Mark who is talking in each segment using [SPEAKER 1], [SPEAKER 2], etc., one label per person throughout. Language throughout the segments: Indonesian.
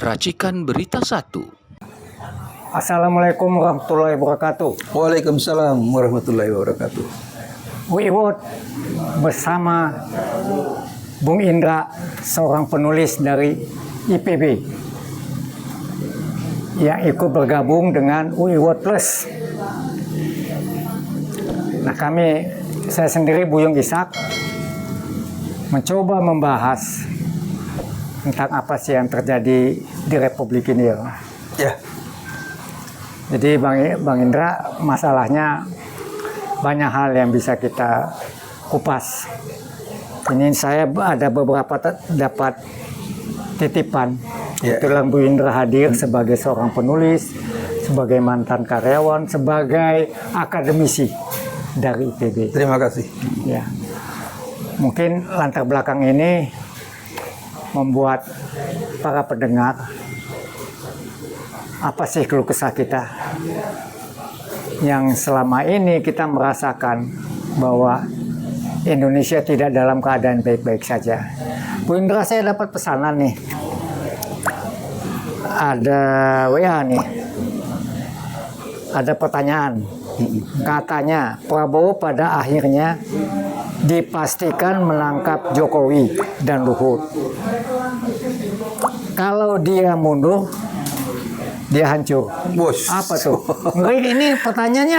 [SPEAKER 1] Racikan Berita 1.
[SPEAKER 2] Assalamualaikum warahmatullahi wabarakatuh.
[SPEAKER 3] Waalaikumsalam warahmatullahi wabarakatuh.
[SPEAKER 2] Wiwot bersama Bung Indra, seorang penulis dari IPB yang ikut bergabung dengan Wiwot Plus. Nah, saya sendiri Buyung Ishak mencoba membahas tentang apa sih yang terjadi di Republik ini ya.
[SPEAKER 3] Ya.
[SPEAKER 2] Jadi Bang Indra, masalahnya banyak hal yang bisa kita kupas. Ini saya ada beberapa dapat titipan.
[SPEAKER 3] Ya.
[SPEAKER 2] Kebetulan Bu Indra hadir sebagai seorang penulis, sebagai mantan karyawan, sebagai akademisi dari IPB.
[SPEAKER 3] Terima kasih.
[SPEAKER 2] Ya. Mungkin latar belakang ini membuat para pendengar, apa sih keluh kesah kita yang selama ini kita merasakan bahwa Indonesia tidak dalam keadaan baik-baik saja. Bu Indra, saya dapat pesanan nih, ada WA nih, ada pertanyaan. Katanya Prabowo pada akhirnya dipastikan menangkap Jokowi dan Luhut. Kalau dia mundur, dia hancur.
[SPEAKER 3] Bos.
[SPEAKER 2] Apa tuh? Ini pertanyaannya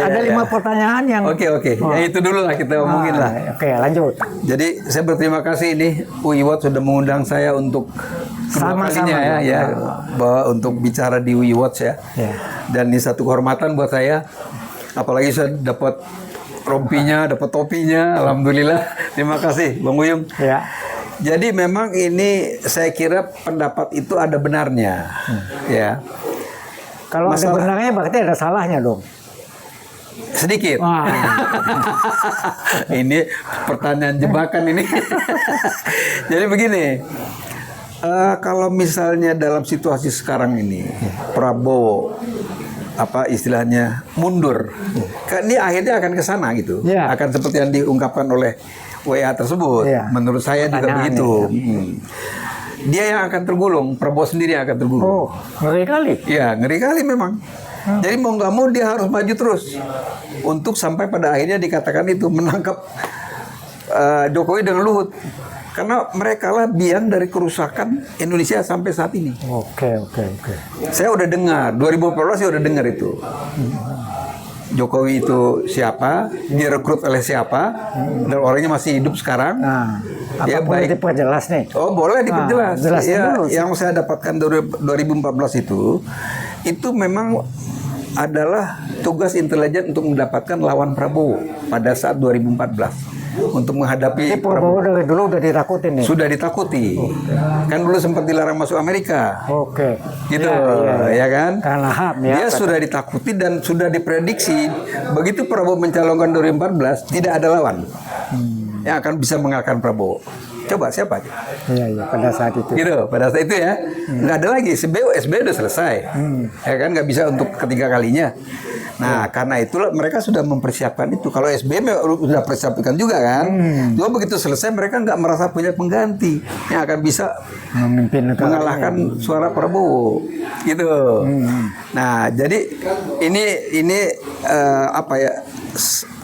[SPEAKER 2] ada 5 pertanyaan yang.
[SPEAKER 3] Oke. Ya itu dulu lah kita omongin lah.
[SPEAKER 2] Oke, lanjut.
[SPEAKER 3] Jadi saya berterima kasih ini Wiwot sudah mengundang saya untuk kedua kalinya ya, bahwa untuk bicara di Wiwot ya. Dan ini satu kehormatan buat saya. Apalagi saya dapat rompinya, dapat topinya, alhamdulillah. Terima kasih, Bang Uyung.
[SPEAKER 2] Ya.
[SPEAKER 3] Jadi memang ini saya kira pendapat itu ada benarnya, ya.
[SPEAKER 2] Kalau ada benarnya berarti ada salahnya dong.
[SPEAKER 3] Sedikit. Ini pertanyaan jebakan ini. Jadi begini, kalau misalnya dalam situasi sekarang ini Prabowo apa istilahnya mundur, kan ini akhirnya akan ke sana gitu, akan seperti yang diungkapkan oleh WA tersebut. Menurut saya juga begitu. Dia yang akan tergulung, Prabowo sendiri yang akan tergulung.
[SPEAKER 2] Oh, ngeri kali.
[SPEAKER 3] Ya, ngeri kali memang. Jadi mau nggak mau dia harus maju terus untuk sampai pada akhirnya dikatakan itu menangkap Jokowi dengan Luhut. Karena mereka lah biang dari kerusakan Indonesia sampai saat ini.
[SPEAKER 2] Oke.
[SPEAKER 3] Saya udah dengar, 2014 saya udah dengar itu. Jokowi itu siapa, direkrut oleh siapa, dan orangnya masih hidup sekarang.
[SPEAKER 2] Ya, boleh diperjelas nih?
[SPEAKER 3] Oh, boleh diperjelas.
[SPEAKER 2] Ya,
[SPEAKER 3] yang saya dapatkan dari 2014 itu memang adalah tugas intelijen untuk mendapatkan lawan Prabowo pada saat 2014. Untuk menghadapi
[SPEAKER 2] Prabowo dari dulu udah ditakutin nih.
[SPEAKER 3] Sudah ditakuti. Kan dulu sempat dilarang masuk Amerika.
[SPEAKER 2] Oke.
[SPEAKER 3] Gitu, ya kan?
[SPEAKER 2] Karena HAM ya.
[SPEAKER 3] Dia sudah ditakuti dan sudah diprediksi begitu Prabowo mencalonkan 2014 tidak ada lawan yang akan bisa mengalahkan Prabowo. Coba siapa aja?
[SPEAKER 2] Iya, pada saat itu.
[SPEAKER 3] Gitu, pada saat itu ya. Nggak ada lagi, SBY udah selesai. Ya kan, nggak bisa untuk ketiga kalinya. Nah, karena itulah mereka sudah mempersiapkan itu. Kalau SBY sudah persiapkan juga kan. Cuma begitu selesai mereka nggak merasa punya pengganti yang akan bisa mengalahkan suara Prabowo. Gitu. Nah, jadi ini apa ya,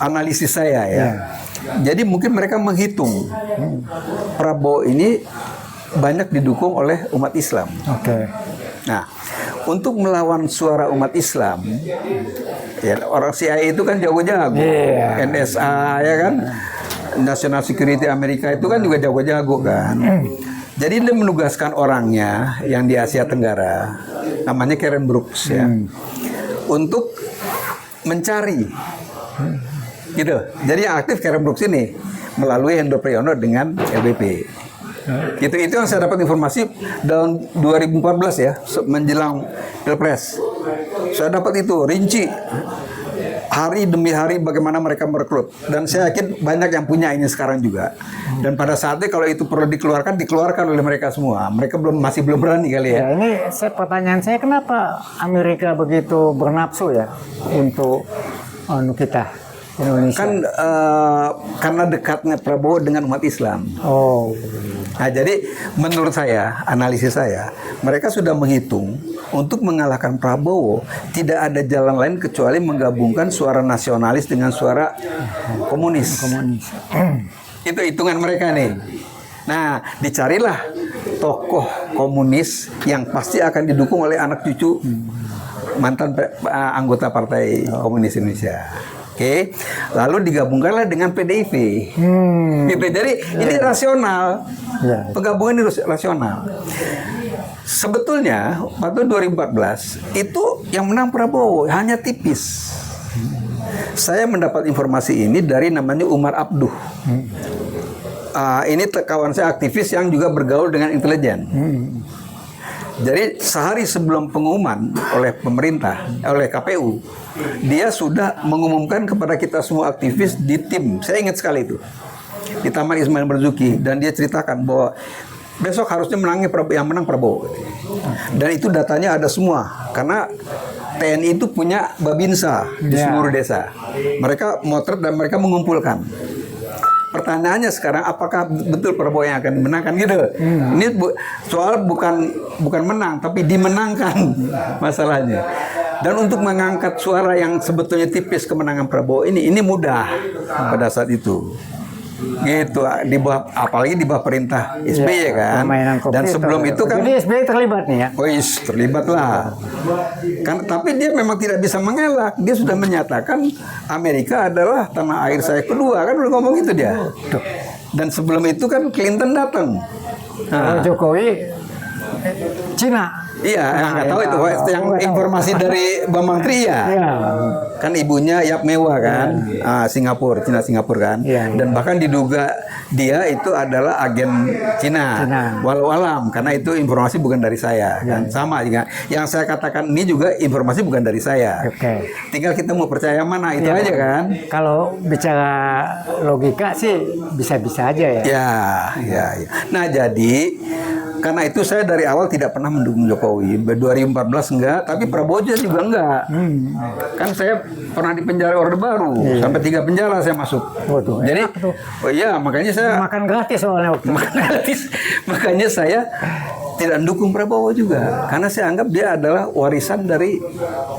[SPEAKER 3] analisis saya ya. Jadi mungkin mereka menghitung Prabowo ini banyak didukung oleh umat Islam.
[SPEAKER 2] Oke.
[SPEAKER 3] Nah, untuk melawan suara umat Islam, ya orang CIA itu kan jago-jago, NSA ya kan, National Security Amerika itu kan juga jago-jago kan. Jadi dia menugaskan orangnya yang di Asia Tenggara, namanya Karen Brooks ya, untuk mencari. Gitu. Jadi yang aktif Karen Brooks ini melalui Hendro Priyono dengan LBP. Gitu, itu yang saya dapat informasi tahun 2014 ya, menjelang Pilpres. Saya dapat itu rinci hari demi hari bagaimana mereka merekrut, dan saya yakin banyak yang punya ini sekarang juga. Dan pada saatnya kalau itu perlu dikeluarkan oleh mereka semua. Mereka masih belum berani kali ya.
[SPEAKER 2] Ini pertanyaan saya, kenapa Amerika begitu bernafsu ya untuk kita? Indonesia.
[SPEAKER 3] Kan karena dekatnya Prabowo dengan umat Islam.
[SPEAKER 2] Oh.
[SPEAKER 3] Nah, jadi menurut saya, analisis saya, mereka sudah menghitung untuk mengalahkan Prabowo tidak ada jalan lain kecuali menggabungkan suara nasionalis dengan suara komunis. Itu hitungan mereka nih. Nah, dicarilah tokoh komunis yang pasti akan didukung oleh anak cucu mantan anggota Partai Komunis Indonesia. Oke, lalu digabungkanlah dengan PDIP. Gitu. Jadi ini rasional, penggabungan ini rasional. Sebetulnya waktu 2014 itu yang menang Prabowo hanya tipis. Saya mendapat informasi ini dari namanya Umar Abduh. Ini kawan saya aktivis yang juga bergaul dengan intelijen. Jadi sehari sebelum pengumuman oleh pemerintah, oleh KPU, dia sudah mengumumkan kepada kita semua aktivis di tim. Saya ingat sekali itu di Taman Ismail Marzuki, dan dia ceritakan bahwa besok harusnya menangnya yang menang Prabowo. Dan itu datanya ada semua karena TNI itu punya babinsa di seluruh desa. Mereka motret dan mereka mengumpulkan. Pertanyaannya sekarang, apakah betul Prabowo yang akan dimenangkan gitu? Ini soal bukan menang, tapi dimenangkan masalahnya. Dan untuk mengangkat suara yang sebetulnya tipis kemenangan Prabowo ini mudah pada saat itu. Gitu, apalagi di bawah perintah SBY kan. Dan sebelum itu kan
[SPEAKER 2] jadi SBY terlibat nih ya.
[SPEAKER 3] Terlibat lah. Kan, tapi dia memang tidak bisa mengelak. Dia sudah menyatakan Amerika adalah tanah air saya kedua, kan udah ngomong gitu dia. Dan sebelum itu kan Clinton datang.
[SPEAKER 2] Jokowi Cina.
[SPEAKER 3] Iya, nggak tahu itu yang informasi dari Bambang Tri ya. Kan ibunya Yap Mewah kan, Singapura, Singapura kan. Dan bahkan diduga dia itu adalah agen Cina. Walau alam, karena itu informasi bukan dari saya kan. Sama juga. Yang saya katakan ini juga informasi bukan dari saya. Tinggal kita mau percaya mana itu aja kan.
[SPEAKER 2] Kalau bicara logika sih bisa-bisa aja ya.
[SPEAKER 3] Ya. Nah, jadi karena itu saya dari awal tidak pernah mendukung Jokowi. 2014 enggak, tapi Prabowo juga enggak. Kan saya pernah di penjara Orde Baru, sampai 3 penjara saya masuk. Jadi, makanya saya
[SPEAKER 2] makan gratis soalnya waktu.
[SPEAKER 3] Makan gratis. Makanya saya tidak mendukung Prabowo juga, karena saya anggap dia adalah warisan dari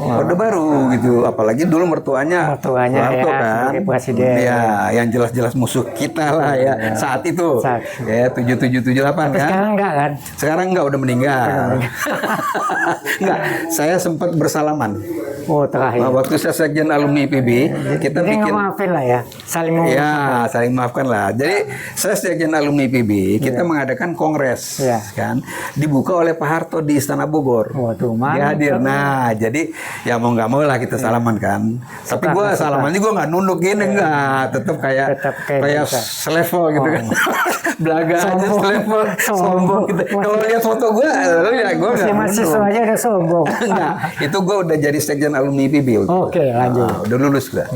[SPEAKER 3] Orde Baru gitu. Apalagi dulu mertuanya
[SPEAKER 2] Soeharto kan, presiden.
[SPEAKER 3] Ya, yang jelas-jelas musuh kita lah ya saat itu. Ya 7778 kan.
[SPEAKER 2] Sekarang enggak kan?
[SPEAKER 3] Sekarang enggak, udah meninggal. Enggak, saya sempat bersalaman.
[SPEAKER 2] Terakhir.
[SPEAKER 3] Waktu saya sekjen alumni IPB, kita bikin
[SPEAKER 2] maafin lah ya, saling memaafkan.
[SPEAKER 3] Ya, saling maafkan lah. Jadi saya sekjen alumni IPB, kita mengadakan kongres, kan, dibuka oleh Pak Harto di Istana Bogor. Dia hadir. Nah, jadi ya mau nggak mau lah kita salaman kan. Tapi gue salamannya gue nggak nunduk gini, nggak, tetap kayak selevel gitu kan. Belaga aja selevel, sombong gitu. Kalau lihat foto gue, ya gue nggak.
[SPEAKER 2] Mahasiswanya udah sombong.
[SPEAKER 3] Enggak, itu gue udah jadi sekjen alumni IPB.
[SPEAKER 2] Oke, lanjut.
[SPEAKER 3] Udah lulus gue.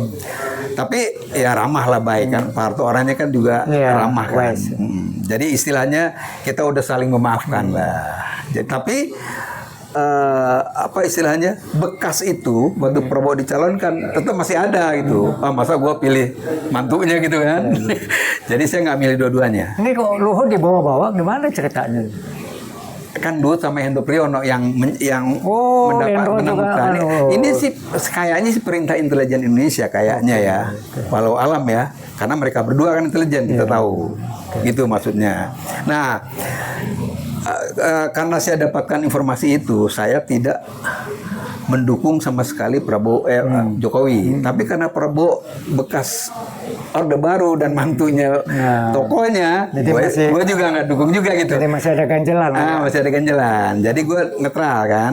[SPEAKER 3] Tapi ya ramah lah, baik kan. Pak Harto orangnya kan juga ramah kan. Jadi istilahnya kita udah saling memaafkan lah. Jadi, tapi apa istilahnya, bekas itu waktu Prabowo dicalonkan tetap masih ada gitu. Masa gue pilih mantunya gitu kan. Jadi saya nggak milih dua-duanya.
[SPEAKER 2] Ini kok Luhut dibawa-bawa, gimana ceritanya?
[SPEAKER 3] Kan Luhut sama Hendro Priyono yang menemukan. Ini sih kayaknya sih perintah intelijen Indonesia kayaknya ya. Walau alam ya, karena mereka berdua kan intelijen, kita tahu. Gitu maksudnya. Nah, karena saya dapatkan informasi itu, saya tidak mendukung sama sekali Jokowi. Tapi karena Prabowo bekas Orde Baru dan mantunya tokohnya, gue juga nggak dukung juga gitu.
[SPEAKER 2] Jadi masih ada ganjelan.
[SPEAKER 3] Masih ada ganjelan. Jadi gue netral kan.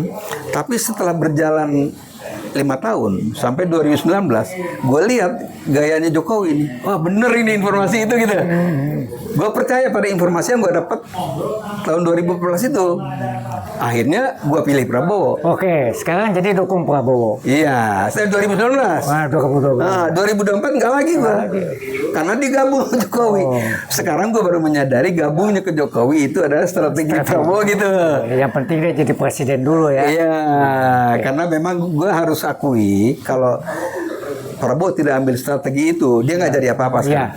[SPEAKER 3] Tapi setelah berjalan 5 tahun sampai 2019, gue lihat gayanya Jokowi ini, wah bener ini informasi itu gitu. Gue percaya pada informasi yang gue dapat tahun 2014 itu. Akhirnya gue pilih Prabowo.
[SPEAKER 2] Oke, sekarang jadi dukung Prabowo.
[SPEAKER 3] Iya, saya 2019. 2024 enggak lagi gue. Karena digabung ke Jokowi. Sekarang gue baru menyadari gabungnya ke Jokowi itu adalah strategi Prabowo gitu.
[SPEAKER 2] Yang penting dia jadi presiden dulu ya.
[SPEAKER 3] Iya, karena memang gue harus akui kalau Prabowo tidak ambil strategi itu, dia nggak jadi apa-apa
[SPEAKER 2] Iya,
[SPEAKER 3] sekarang.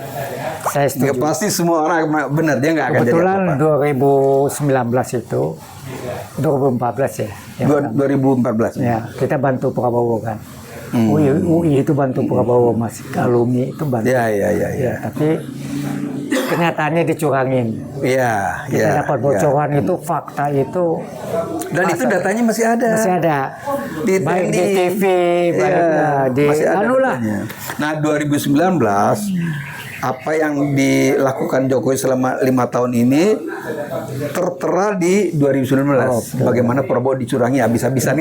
[SPEAKER 2] saya
[SPEAKER 3] Ya,
[SPEAKER 2] setuju.
[SPEAKER 3] pasti semua orang benar dia nggak akan jadi
[SPEAKER 2] Kebetulan
[SPEAKER 3] apa-apa.
[SPEAKER 2] 2019 itu, 2014 ya. Yang
[SPEAKER 3] 2014.
[SPEAKER 2] Ya, kita bantu Prabowo kan. UI itu bantu Prabowo, masih alumni itu bantu.
[SPEAKER 3] Ya.
[SPEAKER 2] Ya, tapi kenyataannya dicurangin.
[SPEAKER 3] Iya,
[SPEAKER 2] Kita
[SPEAKER 3] iya.
[SPEAKER 2] dapat bocoran itu, fakta itu
[SPEAKER 3] Dan itu datanya masih ada.
[SPEAKER 2] masih ada.
[SPEAKER 3] Di
[SPEAKER 2] Baik di
[SPEAKER 3] TNI.
[SPEAKER 2] TV, baik
[SPEAKER 3] Iya,
[SPEAKER 2] di
[SPEAKER 3] masih ada
[SPEAKER 2] anu lah.
[SPEAKER 3] datanya. Nah, 2019 apa yang dilakukan Jokowi selama 5 tahun ini tertera di 2019. Bagaimana Prabowo dicurangi habis-habisan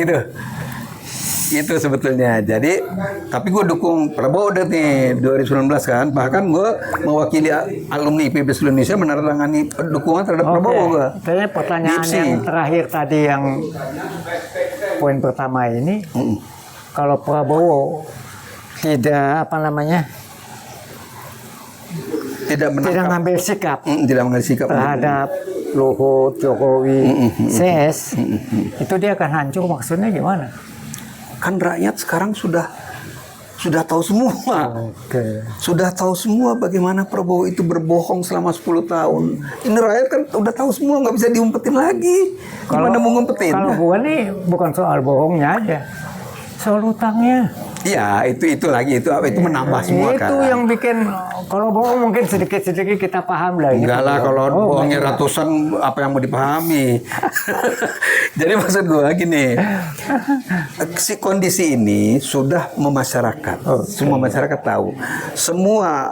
[SPEAKER 3] itu sebetulnya. Jadi, tapi gue dukung Prabowo udah nih 2019 kan. Bahkan gue mewakili alumni IPB seluruh Indonesia menandatangani dukungan terhadap Prabowo gue.
[SPEAKER 2] Kayaknya pertanyaan
[SPEAKER 3] Gipsy.
[SPEAKER 2] yang terakhir tadi yang poin pertama ini, kalau Prabowo tidak apa namanya,
[SPEAKER 3] Tidak
[SPEAKER 2] tidak
[SPEAKER 3] menangkap,
[SPEAKER 2] ngambil sikap
[SPEAKER 3] tidak mengambil sikap
[SPEAKER 2] terhadap Luhut, Jokowi, CS, itu dia akan hancur. Maksudnya gimana?
[SPEAKER 3] Kan rakyat sekarang sudah tahu semua.
[SPEAKER 2] Oke.
[SPEAKER 3] Sudah tahu semua bagaimana Prabowo itu berbohong selama 10 tahun. Ini rakyat kan udah tahu semua, nggak bisa diumpetin lagi. Gimana mau ngumpetin?
[SPEAKER 2] Kalau gua nih bukan soal bohongnya aja, soal utangnya.
[SPEAKER 3] Iya, itu lagi itu menambah semua
[SPEAKER 2] Itu
[SPEAKER 3] kan.
[SPEAKER 2] yang bikin, kalau bohong mungkin sedikit-sedikit kita paham lah.
[SPEAKER 3] Enggak lah, kalau bohongnya ratusan apa yang mau dipahami. Jadi maksud gua gini, si kondisi ini sudah memasyarakat. Semua masyarakat tahu. Semua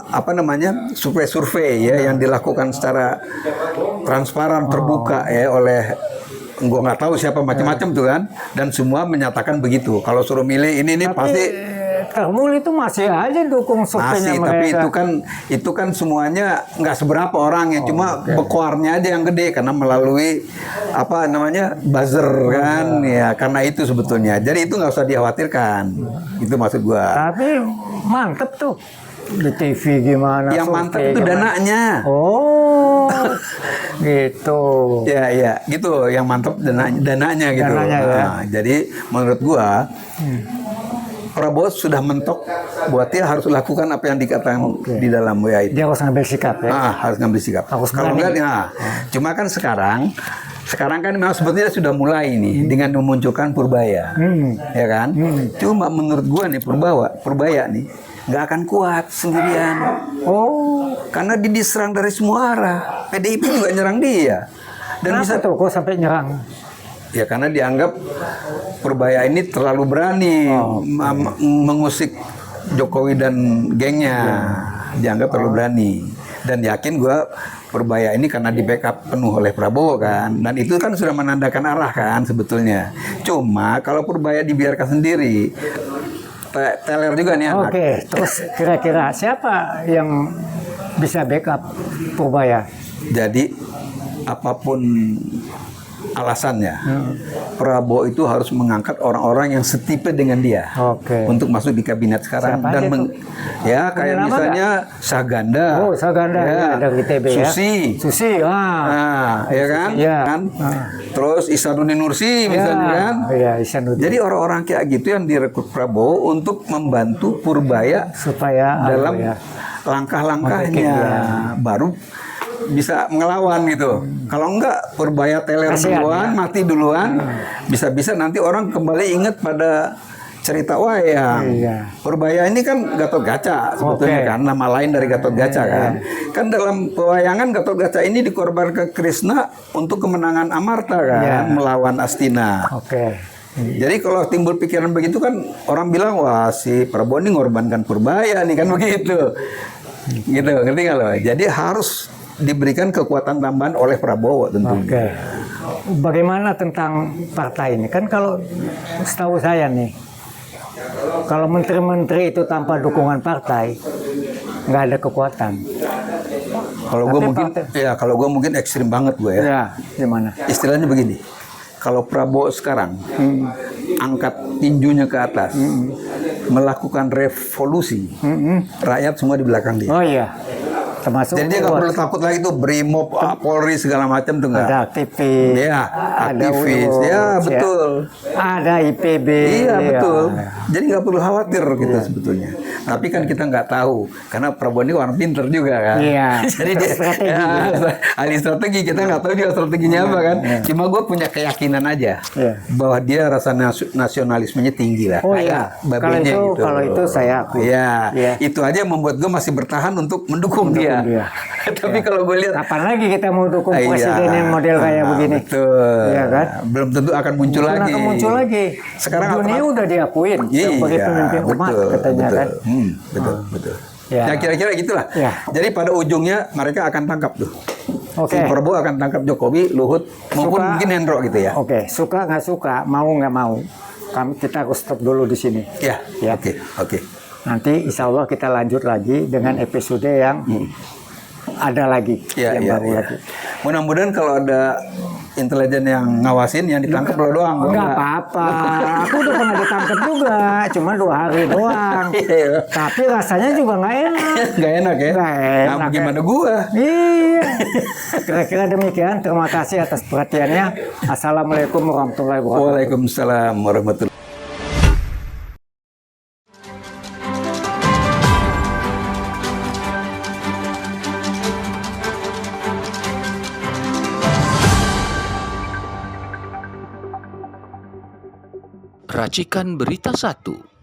[SPEAKER 3] survei-survei ya yang dilakukan secara transparan terbuka ya oleh gua nggak tahu siapa macam-macam tuh kan, dan semua menyatakan begitu. Kalau suruh milih ini pasti
[SPEAKER 2] Termul itu masih aja dukung surveinya
[SPEAKER 3] masih, tapi
[SPEAKER 2] mereka.
[SPEAKER 3] itu kan semuanya nggak seberapa orang ya, cuma bekoarnya aja yang gede karena melalui buzzer kan ya, karena itu sebetulnya. Jadi itu nggak usah dikhawatirkan. Itu maksud gua.
[SPEAKER 2] Tapi mantep tuh di TV gimana?
[SPEAKER 3] Yang mantap
[SPEAKER 2] survei
[SPEAKER 3] itu
[SPEAKER 2] gimana.
[SPEAKER 3] dananya.
[SPEAKER 2] Oh, gitu.
[SPEAKER 3] Ya, gitu. Yang mantap dananya gitu.
[SPEAKER 2] Dananya, ya.
[SPEAKER 3] Nah, jadi menurut gua Prabowo sudah mentok buat dia harus lakukan apa yang dikatakan di dalam WA itu.
[SPEAKER 2] Dia harus ngambil sikap ya.
[SPEAKER 3] Harus ngambil sikap.
[SPEAKER 2] Harus
[SPEAKER 3] Kalau
[SPEAKER 2] berani.
[SPEAKER 3] enggak, cuma kan sekarang kan memang sebetulnya sudah mulai nih dengan memunculkan Purbaya, ya kan? Cuma menurut gua nih Purbaya nih nggak akan kuat sendirian.
[SPEAKER 2] Oh,
[SPEAKER 3] Karena diserang dari semua arah. PDIP juga nyerang dia. Dan
[SPEAKER 2] kenapa
[SPEAKER 3] bisa
[SPEAKER 2] tuh kok sampai nyerang?
[SPEAKER 3] ya karena dianggap Purbaya ini terlalu berani mengusik Jokowi dan gengnya. Dianggap terlalu berani. Dan yakin gua Purbaya ini karena di backup penuh oleh Prabowo kan. Dan itu kan sudah menandakan arah kan sebetulnya. Cuma kalau Purbaya dibiarkan sendiri, teler juga nih anak.
[SPEAKER 2] Oke, terus kira-kira siapa yang bisa backup Purbaya?
[SPEAKER 3] Jadi apapun alasannya, Prabowo itu harus mengangkat orang-orang yang setipe dengan dia
[SPEAKER 2] Oke.
[SPEAKER 3] untuk masuk di kabinet sekarang.
[SPEAKER 2] Siapa aja tuh?
[SPEAKER 3] Ya kayak
[SPEAKER 2] nama
[SPEAKER 3] misalnya Saganda,
[SPEAKER 2] Oh, Saganda ya, dari ITB ya. Susi,
[SPEAKER 3] ya kan?
[SPEAKER 2] Iya.
[SPEAKER 3] Terus Ihsanuddin Nursi misalnya kan.
[SPEAKER 2] Iya, Ihsanuddin.
[SPEAKER 3] Jadi orang-orang kayak gitu yang direkrut Prabowo untuk membantu Purbaya
[SPEAKER 2] Supaya
[SPEAKER 3] dalam
[SPEAKER 2] ya.
[SPEAKER 3] langkah-langkahnya, baru bisa ngelawan gitu. Kalau enggak Purbaya teler
[SPEAKER 2] Kasihan,
[SPEAKER 3] duluan,
[SPEAKER 2] ya.
[SPEAKER 3] mati duluan, bisa-bisa nanti orang kembali ingat pada cerita wayang.
[SPEAKER 2] Iya.
[SPEAKER 3] Purbaya ini kan Gatot Kaca sebetulnya kan, nama lain dari Gatot Kaca kan. Kan dalam pewayangan Gatot Kaca ini dikorbankan ke Krishna untuk kemenangan Amarta kan,
[SPEAKER 2] Iya.
[SPEAKER 3] melawan Astina.
[SPEAKER 2] Oke.
[SPEAKER 3] Jadi kalau timbul pikiran begitu kan orang bilang wah si Prabowo ini ngorbankan Purbaya nih kan begitu. Gitu, ngerti nggak lo? Jadi harus diberikan kekuatan tambahan oleh Prabowo tentunya.
[SPEAKER 2] Oke. Bagaimana tentang partai ini? Kan kalau setahu saya nih, kalau menteri-menteri itu tanpa dukungan partai, nggak ada kekuatan.
[SPEAKER 3] Kalau gue
[SPEAKER 2] Tapi
[SPEAKER 3] mungkin, kalau gue mungkin ekstrim banget gue ya.
[SPEAKER 2] Ya, gimana?
[SPEAKER 3] Istilahnya begini, kalau Prabowo sekarang angkat tinjunya ke atas, melakukan revolusi, rakyat semua di belakang dia.
[SPEAKER 2] Oh iya. termasuk
[SPEAKER 3] Jadi dia nggak perlu takut lagi tuh Brimob, Polri segala macam tuh nggak.
[SPEAKER 2] ada aktivis,
[SPEAKER 3] Ya,
[SPEAKER 2] ada
[SPEAKER 3] aktivis,
[SPEAKER 2] UNWOS,
[SPEAKER 3] ya betul.
[SPEAKER 2] ada IPB,
[SPEAKER 3] Iya betul.
[SPEAKER 2] ya.
[SPEAKER 3] Jadi nggak perlu khawatir gitu sebetulnya. Tapi kan kita nggak tahu karena Prabowo ini orang pinter juga kan.
[SPEAKER 2] Iya.
[SPEAKER 3] Jadi dia
[SPEAKER 2] Strategi.
[SPEAKER 3] ahli strategi, kita nggak tahu juga strateginya apa kan. Cuma gue punya keyakinan aja
[SPEAKER 2] Iya.
[SPEAKER 3] bahwa dia rasa nasionalismenya tinggi lah.
[SPEAKER 2] Oh
[SPEAKER 3] Kayak
[SPEAKER 2] iya.
[SPEAKER 3] babenya gitu.
[SPEAKER 2] Kalau itu saya akui.
[SPEAKER 3] Iya.
[SPEAKER 2] Iya.
[SPEAKER 3] Itu aja yang membuat gue masih bertahan untuk mendukung dia.
[SPEAKER 2] dia.
[SPEAKER 3] Tapi kalau gue lihat
[SPEAKER 2] Kapan lagi kita mau dukung
[SPEAKER 3] iya,
[SPEAKER 2] presiden yang model kayak begini?
[SPEAKER 3] betul.
[SPEAKER 2] Iya kan?
[SPEAKER 3] Belum tentu akan muncul
[SPEAKER 2] Mungkin
[SPEAKER 3] lagi.
[SPEAKER 2] akan muncul lagi.
[SPEAKER 3] Sekarang
[SPEAKER 2] dunia
[SPEAKER 3] apa?
[SPEAKER 2] udah diakuin sebagai pemimpin umat katanya
[SPEAKER 3] betul.
[SPEAKER 2] kan.
[SPEAKER 3] Betul, betul.
[SPEAKER 2] Ya.
[SPEAKER 3] Ya kira-kira gitulah.
[SPEAKER 2] Ya.
[SPEAKER 3] Jadi pada ujungnya mereka akan tangkap tuh.
[SPEAKER 2] Oke.
[SPEAKER 3] Si Prabowo akan tangkap Jokowi, Luhut, maupun
[SPEAKER 2] Suka-
[SPEAKER 3] mungkin Hendro gitu ya.
[SPEAKER 2] Oke, suka nggak suka, mau nggak mau, kita harus stop dulu di sini.
[SPEAKER 3] Ya.
[SPEAKER 2] Ya.
[SPEAKER 3] Oke.
[SPEAKER 2] Nanti insya Allah kita lanjut lagi dengan episode yang ada lagi,
[SPEAKER 3] Ya,
[SPEAKER 2] yang
[SPEAKER 3] ya,
[SPEAKER 2] baru
[SPEAKER 3] ya.
[SPEAKER 2] lagi.
[SPEAKER 3] Mudah-mudahan kalau ada intelijen yang ngawasin, yang ditangkap lo doang. gua
[SPEAKER 2] Nggak
[SPEAKER 3] nggak.
[SPEAKER 2] apa-apa, aku udah pernah ditangkap juga, cuma 2 hari doang.
[SPEAKER 3] Iya.
[SPEAKER 2] Tapi rasanya juga nggak enak.
[SPEAKER 3] Nggak enak ya?
[SPEAKER 2] Nggak enak,
[SPEAKER 3] Nah, gimana gua?
[SPEAKER 2] Iya. Kira-kira demikian. Terima kasih atas perhatiannya. Assalamualaikum warahmatullahi wabarakatuh.
[SPEAKER 3] Waalaikumsalam warahmatullahi
[SPEAKER 1] Racikan Berita 1.